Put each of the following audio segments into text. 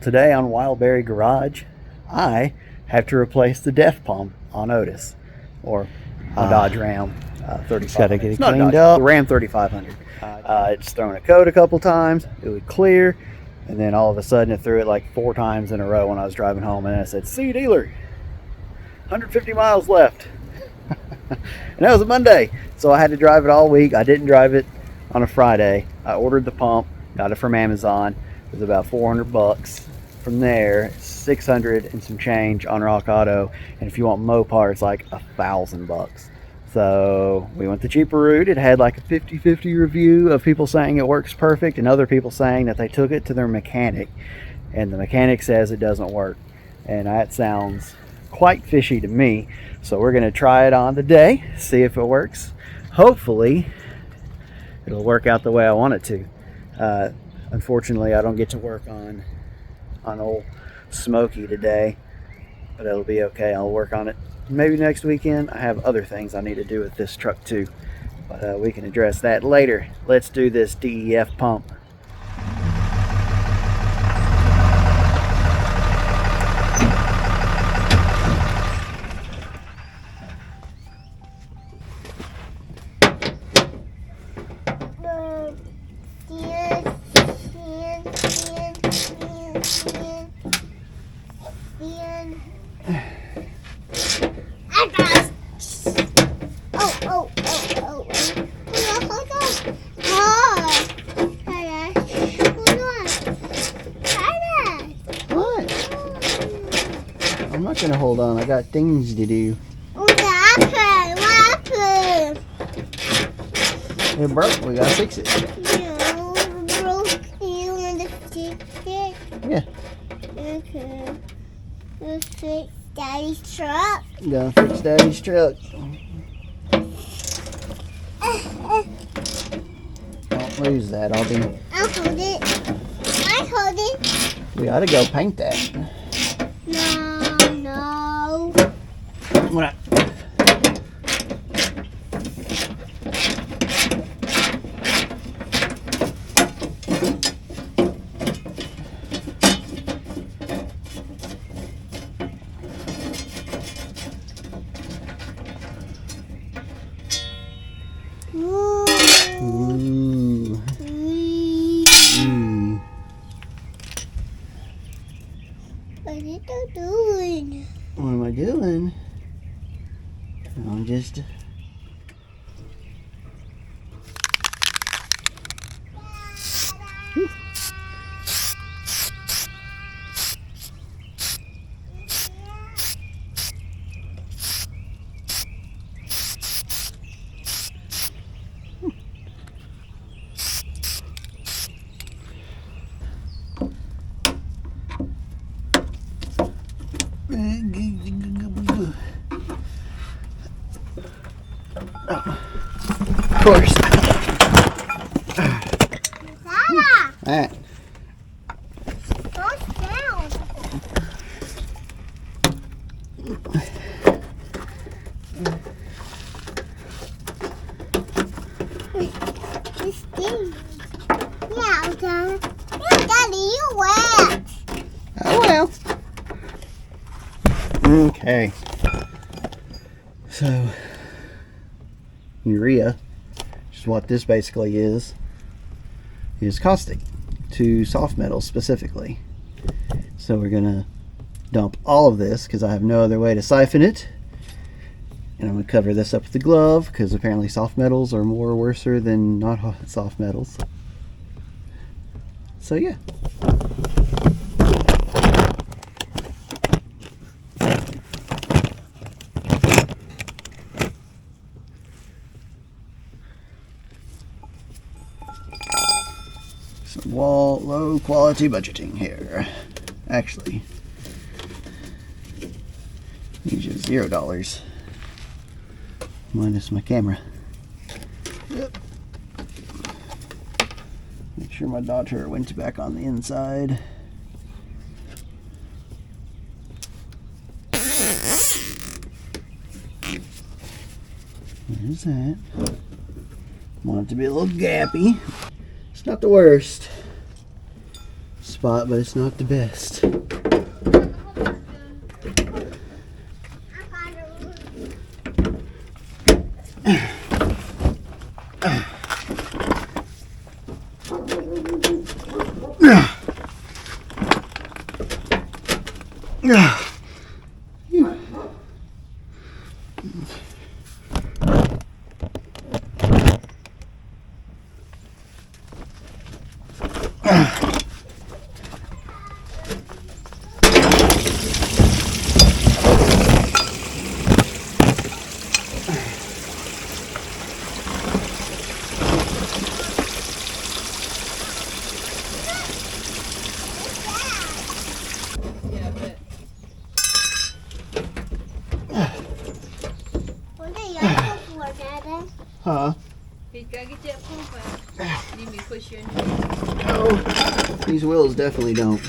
today on Wildberry Garage, I have to replace the DEF pump on Otis, or a Dodge Ram 3500. Gotta get it It's not cleaned Dodge, up. the Ram 3500. It's thrown a coat a couple times, it would clear, and then all of a sudden it threw it like 4 times in a row when I was driving home, and I said, "See you, dealer, 150 miles left." And that was a Monday, so I had to drive it all week. I didn't drive it on a Friday. I ordered the pump, got it from Amazon. It was about $400. From there, 600 and some change on Rock Auto, and if you want Mopar, it's like $1,000. So we went the cheaper route. It had like a 50-50 review of people saying it works perfect and other people saying that they took it to their mechanic and the mechanic says it doesn't work, and that sounds quite fishy to me. So we're going to try it on today, see if it works. Hopefully it'll work out the way I want it to. Unfortunately, I don't get to work on old Smokey today, but it'll be okay. I'll work on it maybe next weekend. I have other things I need to do with this truck too, but we can address that later. Let's do this DEF pump. I'm not gonna hold on. I got things to do. What happened? It broke. We gotta fix it. No, broke. You want to fix it? Yeah. Okay. Let's fix Daddy's truck. Gonna fix Daddy's truck. Don't lose that. I'll hold it. I hold it. We ought to go paint that. No. When I, What are you doing? What am I doing? I'm just... Of course. Alright. Goes down. This thing. Yeah, Daddy. Yeah, Daddy, you wet. Oh well. Okay. So, urea, which is what this basically is caustic to soft metals specifically. So we're gonna dump all of this because I have no other way to siphon it, and I'm gonna cover this up with the glove because apparently soft metals are more worser than not soft metals. So yeah. Some low quality budgeting here. Actually, these are $0 minus my camera. Yep. Make sure my Dodger went back on the inside. There's that. Want it to be a little gappy. It's not the worst. It's spot, but it's not the best. Huh? He's got to get that pump out. Need me to push you in. Oh, these wheels definitely don't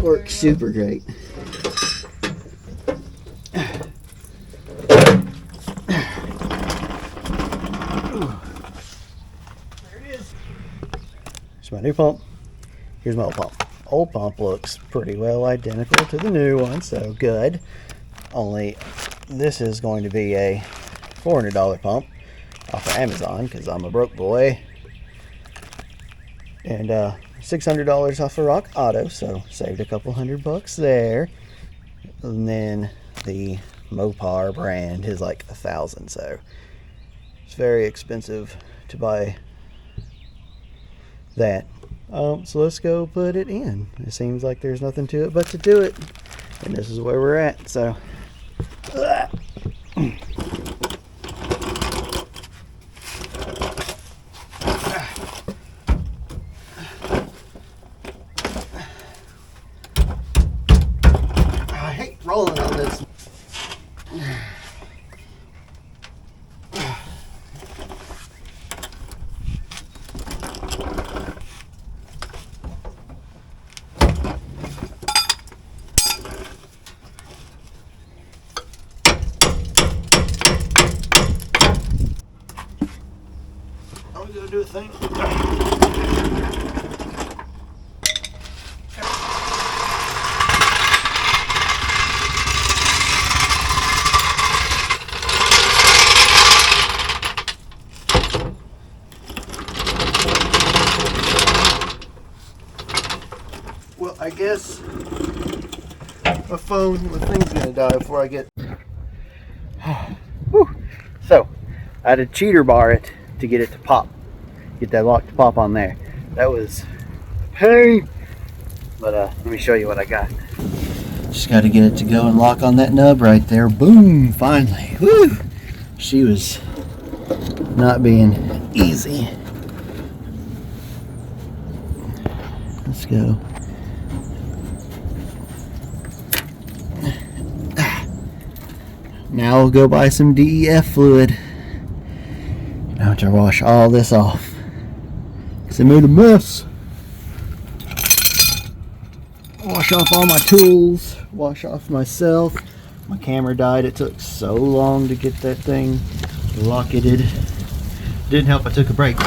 work super great. There it is. Here's my new pump. Here's my old pump. Old pump looks pretty well identical to the new one, so good. Only this is going to be a $400 pump off of Amazon because I'm a broke boy, and $600 off of Rock Auto, so saved a couple $100 there. And then the Mopar brand is like $1,000, so it's very expensive to buy that. So let's go put it in. It seems like there's nothing to it but to do it, and this is where we're at. So I hate rolling on this. I'm gonna do a thing. Well, I guess my thing's gonna die before I get. Whew. So, I had to cheater bar it to get it to pop. Get that lock to pop on there. That was a pain. But let me show you what I got. Just got to get it to go and lock on that nub right there. Boom! Finally. Woo! She was not being easy. Let's go. Now we'll go buy some DEF fluid. Now to wash all this off, because I made a mess. Wash off all my tools, wash off myself. My camera died. It took so long to get that thing locketed. Didn't help I took a break.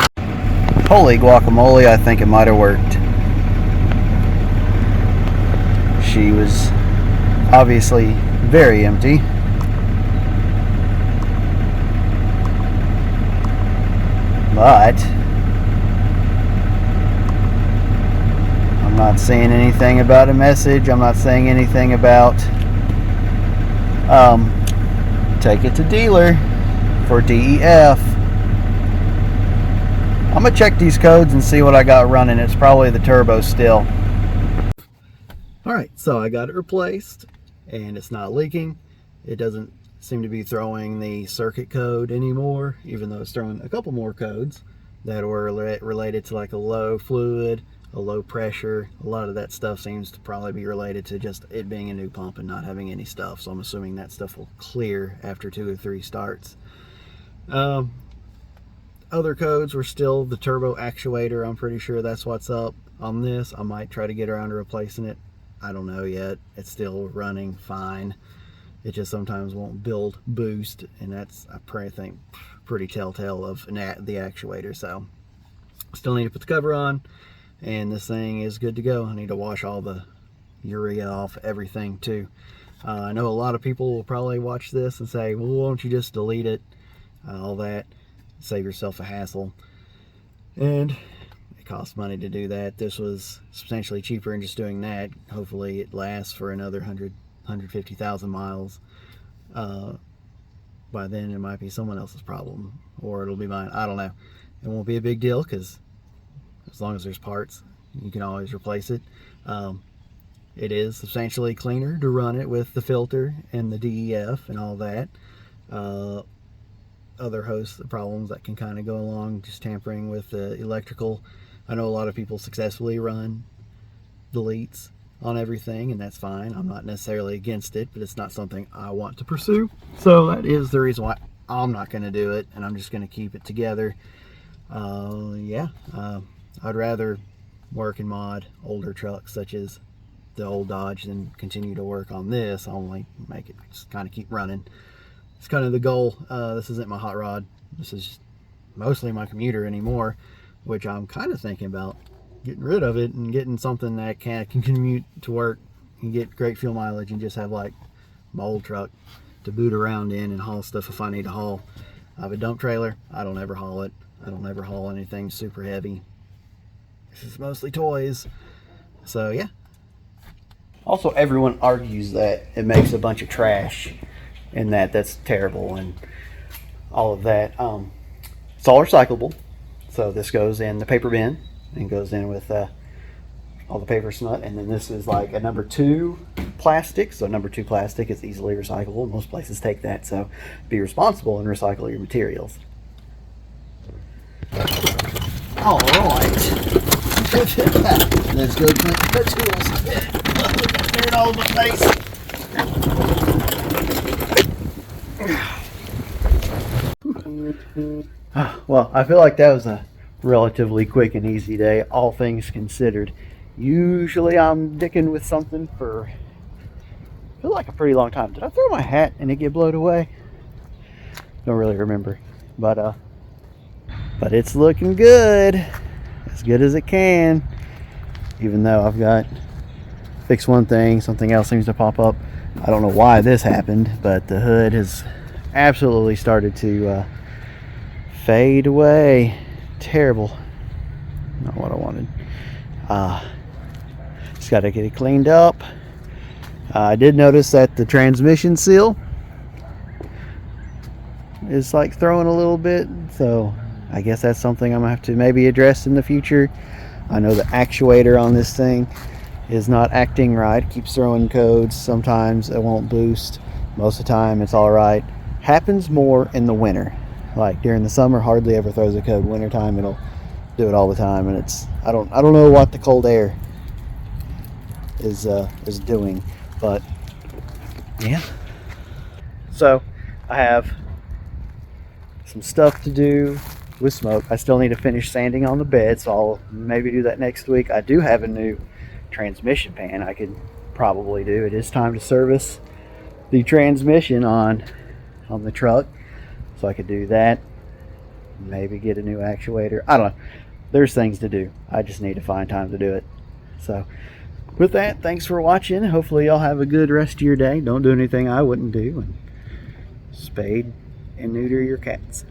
Holy guacamole, I think it might have worked. She was obviously very empty. But I'm not saying anything about a message. I'm not saying anything about take it to dealer for DEF. I'm gonna check these codes and see what I got running. It's probably the turbo still. Alright, so I got it replaced and it's not leaking. It doesn't seem to be throwing the circuit code anymore, even though it's throwing a couple more codes that were related to like a low fluid, a low pressure. A lot of that stuff seems to probably be related to just it being a new pump and not having any stuff, so I'm assuming that stuff will clear after 2 or 3 starts. Other codes were still the turbo actuator. I'm pretty sure that's what's up on this. I might try to get around to replacing it. I don't know yet. It's still running fine. It just sometimes won't build boost, and that's, I think, pretty telltale of the actuator. So still need to put the cover on, and this thing is good to go. I need to wash all the urea off everything too. I know a lot of people will probably watch this and say, well, why don't you just delete it, all that, save yourself a hassle. And it costs money to do that. This was substantially cheaper in just doing that. Hopefully it lasts for another 150,000 miles. By then it might be someone else's problem, or it'll be mine. I don't know. It won't be a big deal, because as long as there's parts, you can always replace it. It is substantially cleaner to run it with the filter and the DEF and all that. Other host problems that can kind of go along, just tampering with the electrical. I know a lot of people successfully run deletes on everything, and that's fine. I'm not necessarily against it, but it's not something I want to pursue. So that is the reason why I'm not going to do it, and I'm just going to keep it together. I'd rather work and mod older trucks such as the old Dodge than continue to work on this, only make it just kind of keep running. It's kind of the goal. This isn't my hot rod. This is mostly my commuter anymore, which I'm kind of thinking about getting rid of it and getting something that can commute to work and get great fuel mileage, and just have like my old truck to boot around in and haul stuff if I need to haul. I have a dump trailer. I don't ever haul it. I don't ever haul anything super heavy. This is mostly toys. So yeah. Also, everyone argues that it makes a bunch of trash, and that's terrible and all of that. It's all recyclable. So this goes in the paper bin and goes in with all the paper smut, and then this is like a number 2 plastic. So number 2 plastic is easily recyclable. Most places take that, so be responsible and recycle your materials. All right. Let's go clean the tools. Dirt all over my face. Well, I feel like that was a relatively quick and easy day, all things considered. Usually I'm dicking with something for, I feel like, a pretty long time. Did I throw my hat and it get blown away? Don't really remember, but it's looking good, as good as it can. Even though I've got fixed one thing, something else seems to pop up. I don't know why this happened, but the hood has absolutely started to fade away. Terrible. Not what I wanted. Just got to get it cleaned up. I did notice that the transmission seal is like throwing a little bit, so I guess that's something I'm gonna have to maybe address in the future. I know the actuator on this thing is not acting right. It keeps throwing codes. Sometimes it won't boost. Most of the time it's all right. Happens more in the winter. Like during the summer, hardly ever throws a code. Wintertime, it'll do it all the time, and it's I don't know what the cold air is doing, but yeah. So I have some stuff to do with smoke. I still need to finish sanding on the bed, so I'll maybe do that next week. I do have a new transmission pan I could probably do. It is time to service the transmission on the truck, so I could do that. Maybe get a new actuator. I don't know. There's things to do. I just need to find time to do it. So with that, thanks for watching. Hopefully y'all have a good rest of your day. Don't do anything I wouldn't do, and spade and neuter your cats.